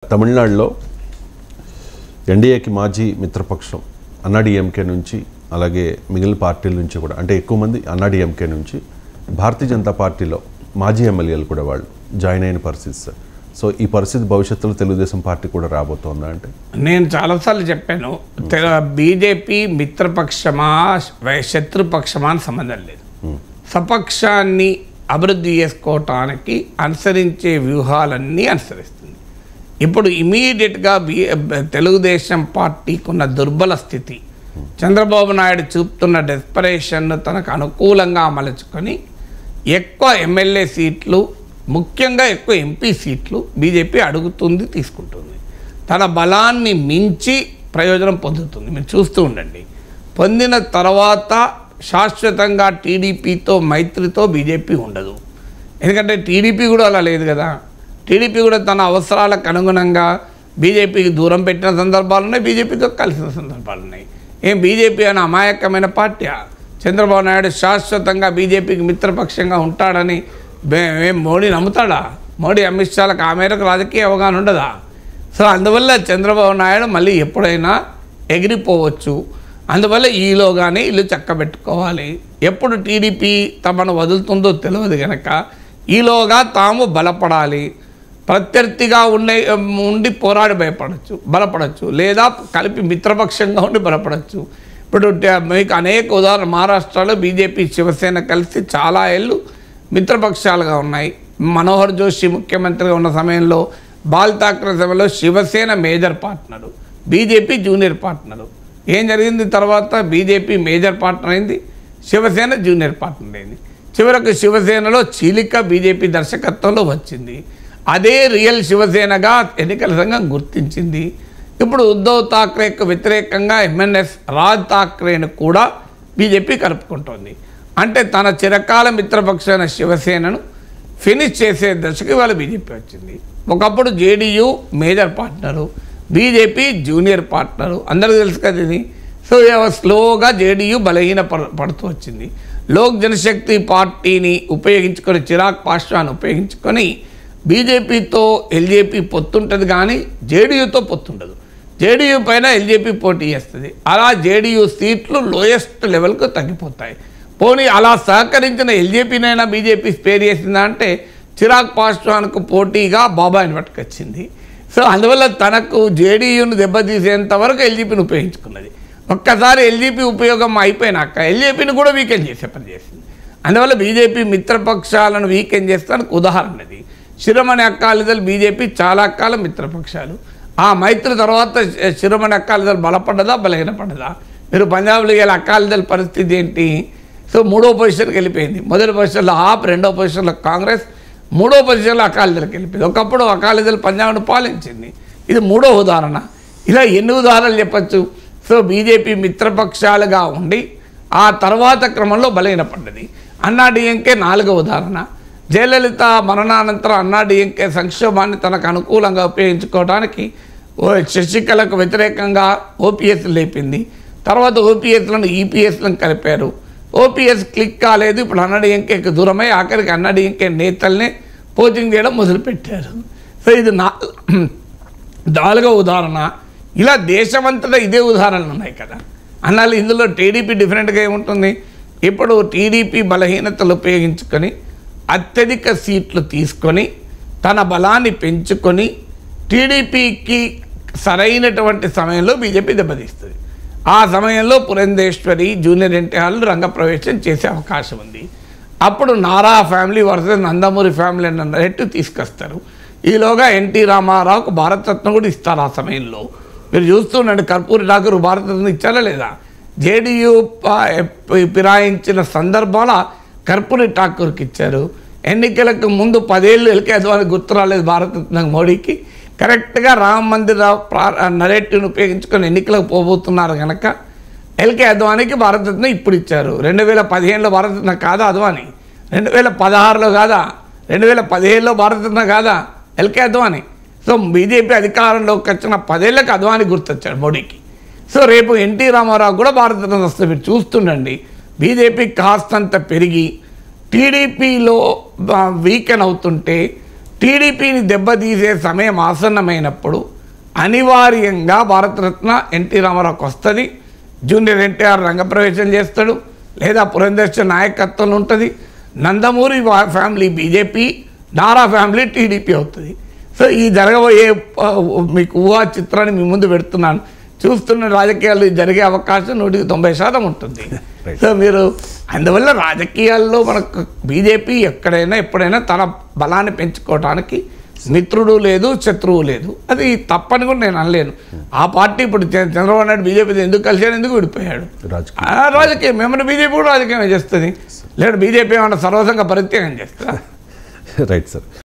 తమిళనాడులో ఎన్డీఏకి మాజీ మిత్రపక్షం అన్నాడీఎంకే నుంచి అలాగే మిగిలిన పార్టీల నుంచి కూడా అంటే ఎక్కువ మంది అన్నాడీఎంకే నుంచి భారతీయ జనతా పార్టీలో మాజీ ఎమ్మెల్యేలు కూడా వాళ్ళు జాయిన్ అయిన పరిస్థితి సార్. సో ఈ పరిస్థితి భవిష్యత్తులో తెలుగుదేశం పార్టీ కూడా రాబోతోందా అంటే? నేను చాలాసార్లు చెప్పాను, బీజేపీ మిత్రపక్షమా శత్రుపక్షమా అని సంబంధం లేదు. స్వపక్షాన్ని అభివృద్ధి చేసుకోవటానికి అనుసరించే వ్యూహాలన్నీ అనుసరిస్తుంది. ఇప్పుడు ఇమీడియట్గా తెలుగుదేశం పార్టీకి ఉన్న దుర్బల స్థితి, చంద్రబాబు నాయుడు చూపుతున్న డెస్పరేషన్ను తనకు అనుకూలంగా అమలుచుకొని ఎక్కువ ఎమ్మెల్యే సీట్లు, ముఖ్యంగా ఎక్కువ ఎంపీ సీట్లు బీజేపీ అడుగుతుంది, తీసుకుంటుంది. తన బలాన్ని మించి ప్రయోజనం పొందుతుంది. మీరు చూస్తూ ఉండండి. పొందిన తర్వాత శాశ్వతంగా టీడీపీతో మైత్రితో బీజేపీ ఉండదు. ఎందుకంటే టీడీపీ కూడా అలా లేదు కదా. టీడీపీ కూడా తన అవసరాలకు అనుగుణంగా బీజేపీకి దూరం పెట్టిన సందర్భాలు ఉన్నాయి, బీజేపీతో కలిసిన సందర్భాలు ఉన్నాయి. ఏం బీజేపీ అనే అమాయకమైన పార్టీ? చంద్రబాబు నాయుడు శాశ్వతంగా బీజేపీకి మిత్రపక్షంగా ఉంటాడని మోడీ నమ్ముతాడా? మోడీ అమిత్ షాలకు ఆ మేరకు రాజకీయ అవగాహన ఉండదా? సో అందువల్ల చంద్రబాబు నాయుడు మళ్ళీ ఎప్పుడైనా ఎగిరిపోవచ్చు. అందువల్ల ఈలోగానే ఇల్లు చక్కబెట్టుకోవాలి. ఎప్పుడు టీడీపీ తమను వదులుతుందో తెలియదు కనుక ఈలోగా తాము బలపడాలి. ప్రత్యర్థిగా ఉండి పోరాడి బలపడచ్చు, లేదా కలిపి మిత్రపక్షంగా ఉండి బలపడచ్చు. ఇప్పుడు మీకు అనేక ఉదాహరణ, మహారాష్ట్రలో బీజేపీ శివసేన కలిసి చాలా ఏళ్ళు మిత్రపక్షాలుగా ఉన్నాయి. మనోహర్ జోషి ముఖ్యమంత్రిగా ఉన్న సమయంలో, బాల్ ఠాక్రే సమయంలో Shiv Sena major partner, BJP junior partner. ఏం జరిగింది తర్వాత? బీజేపీ మేజర్ పార్ట్నర్ అయింది, శివసేన జూనియర్ పార్ట్నర్ అయింది. చివరకు శివసేనలో చీలిక బీజేపీ దర్శకత్వంలో వచ్చింది. అదే రియల్ శివసేనగా ఎన్నికల సంఘం గుర్తించింది. ఇప్పుడు ఉద్ధవ్ ఠాక్రేకు వ్యతిరేకంగా ఎంఎన్ఎస్ రాజ్ ఠాక్రేను కూడా బీజేపీ కలుపుకుంటోంది. అంటే తన చిరకాల మిత్రపక్షమైన శివసేనను ఫినిష్ చేసే దశకు ఇవాళ బీజేపీ వచ్చింది. ఒకప్పుడు JDU major partner, BJP junior partner, అందరికీ తెలుసు కదా ఇది. సో స్లోగా జేడీయూ బలహీన పడుతూ వచ్చింది. లోక్ జనశక్తి పార్టీని ఉపయోగించుకొని, చిరాగ్ పాస్వాన్ ఉపయోగించుకొని బీజేపీతో ఎల్జేపీ పొత్తుంటుంది, కానీ జేడీయూతో పొత్తుండదు. జేడీయూ పైన ఎల్జేపీ పోటీ చేస్తుంది. అలా జేడీయూ సీట్లు లోయెస్ట్ లెవెల్కు తగ్గిపోతాయి. పోనీ అలా సహకరించిన ఎల్జేపీనైనా బీజేపీ స్పేర్ చేసిందా అంటే చిరాగ్ పాస్వాన్కు పోటీగా బాబాయిని పట్టుకొచ్చింది. సో అందువల్ల తనకు జేడీయూను దెబ్బతీసేంత వరకు ఎల్జేపీని ఉపయోగించుకున్నది. ఒక్కసారి ఎల్జేపీ ఉపయోగం అయిపోయినాక ఎల్జేపీని కూడా వీకెండ్ చేసే పని చేసింది. అందువల్ల బీజేపీ మిత్రపక్షాలను వీకెండ్ చేస్తానికి ఉదాహరణది. శిరోమణి అకాలీదళ్ బీజేపీ చాలా కాలం మిత్రపక్షాలు. ఆ మైత్రి తర్వాత శిరోమణి అకాలీదళ్ బలపడ్డదా బలహీనపడ్డదా? మీరు పంజాబ్లో వెళ్ళి అకాలీదళ్ పరిస్థితి ఏంటి? సో 3వ పొజిషన్కి వెళ్ళిపోయింది. మొదటి పొజిషన్లో ఆప్, 2వ పొజిషన్లో కాంగ్రెస్, 3వ పొజిషన్లో అకాలీదళకి వెళ్ళిపోయింది. ఒకప్పుడు అకాలీదళ్ పంజాబ్ను పాలించింది. ఇది 3వ ఉదాహరణ. ఇలా ఎన్ని ఉదాహరణలు చెప్పచ్చు? సో బీజేపీ మిత్రపక్షాలుగా ఉండి ఆ తర్వాత క్రమంలో బలహీనపడ్డది. అన్నాడీఎంకే 4వ ఉదాహరణ. జయలలిత మరణానంతరం అన్నాడీఎంకే సంక్షోభాన్ని తనకు అనుకూలంగా ఉపయోగించుకోవడానికి శశికళకు వ్యతిరేకంగా ఓపీఎస్ లేపింది. తర్వాత ఓపీఎస్లను ఈపీఎస్లను కలిపారు. ఓపీఎస్ క్లిక్ కాలేదు. ఇప్పుడు అన్నాడీఎంకేకి దూరమై ఆఖరికి అన్నాడీఎంకే నేతల్ని పోజింగ్ చేయడం మొదలుపెట్టారు. సో ఇది 4వ ఉదాహరణ. ఇలా దేశమంతటా ఇదే ఉదాహరణలు ఉన్నాయి కదా. అన్నాళ్ళు ఇందులో టీడీపీ డిఫరెంట్గా ఏముంటుంది? ఇప్పుడు టీడీపీ బలహీనతలు ఉపయోగించుకొని అత్యధిక సీట్లు తీసుకొని తన బలాన్ని పెంచుకొని టీడీపీకి సరైనటువంటి సమయంలో బీజేపీ దెబ్బతీస్తుంది. ఆ సమయంలో పురంధేశ్వరి, జూనియర్ ఎన్టీఆర్లు రంగప్రవేశం చేసే అవకాశం ఉంది. అప్పుడు Nara family versus Nandamuri family అన్న రెట్టు తీసుకొస్తారు. ఈలోగా ఎన్టీ రామారావుకు భారతరత్న కూడా ఇస్తారు. ఆ సమయంలో మీరు చూస్తుండండి, కర్పూరి ఠాకూర్ భారతరత్న ఇచ్చారా లేదా? జేడీయూ ఫిరాయించిన సందర్భాల కర్పూరి ఠాకూర్కి ఇచ్చారు. ఎన్నికలకు ముందు 10 ఏళ్ళు ఎల్కే అద్వానీ గుర్తు రాలేదు భారతరత్న మోడీకి. కరెక్ట్గా రామ మందిర నరేటివ్ను ఉపయోగించుకొని ఎన్నికలకు పోబోతున్నారు కనుక ఎల్కే అద్వానీకి భారతరత్న ఇప్పుడు ఇచ్చారు. 2015లో భారతరత్న కాదా అద్వానీ? 2016లో కాదా? 2017లో భారతరత్న కాదా ఎల్కే అద్వానీ? సో బీజేపీ అధికారంలోకి వచ్చిన 10 ఏళ్ళకి అద్వానీ గుర్తొచ్చాడు మోడీకి. సో రేపు ఎన్టీ రామారావు కూడా భారతరత్న వస్తే మీరు చూస్తుండండి. బీజేపీ కాస్తంత పెరిగి టీడీపీలో వీకెన్ అవుతుంటే టీడీపీని దెబ్బతీసే సమయం ఆసన్నమైనప్పుడు అనివార్యంగా భారతరత్న ఎన్టీ రామారావుకి వస్తుంది, జూనియర్ ఎన్టీఆర్ రంగప్రవేశం చేస్తాడు, లేదా పురంధేశ్వర నాయకత్వం ఉంటుంది, Nandamuri family BJP, Nara family TDP అవుతుంది. సో ఈ జరగబోయే మీకు ఊహా చిత్రాన్ని మీ ముందు పెడుతున్నాను. చూస్తున్న రాజకీయాలు జరిగే అవకాశం 190% ఉంటుంది. సో మీరు అందువల్ల రాజకీయాల్లో మనకు బీజేపీ ఎక్కడైనా ఎప్పుడైనా తన బలాన్ని పెంచుకోవడానికి మిత్రుడు లేదు, శత్రువు లేదు. అది తప్పని కూడా నేను అనలేను. ఆ పార్టీ ఇప్పుడు చంద్రబాబు నాయుడు బీజేపీ ఎందుకు కలిసాడు, ఎందుకు విడిపోయాడు? రాజకీయం. ఏమన్నా బీజేపీ కూడా రాజకీయం చేస్తుంది, లేదా బీజేపీ ఏమన్నా సర్వసంగ పరిత్యాగం చేస్తుందా? Right sir.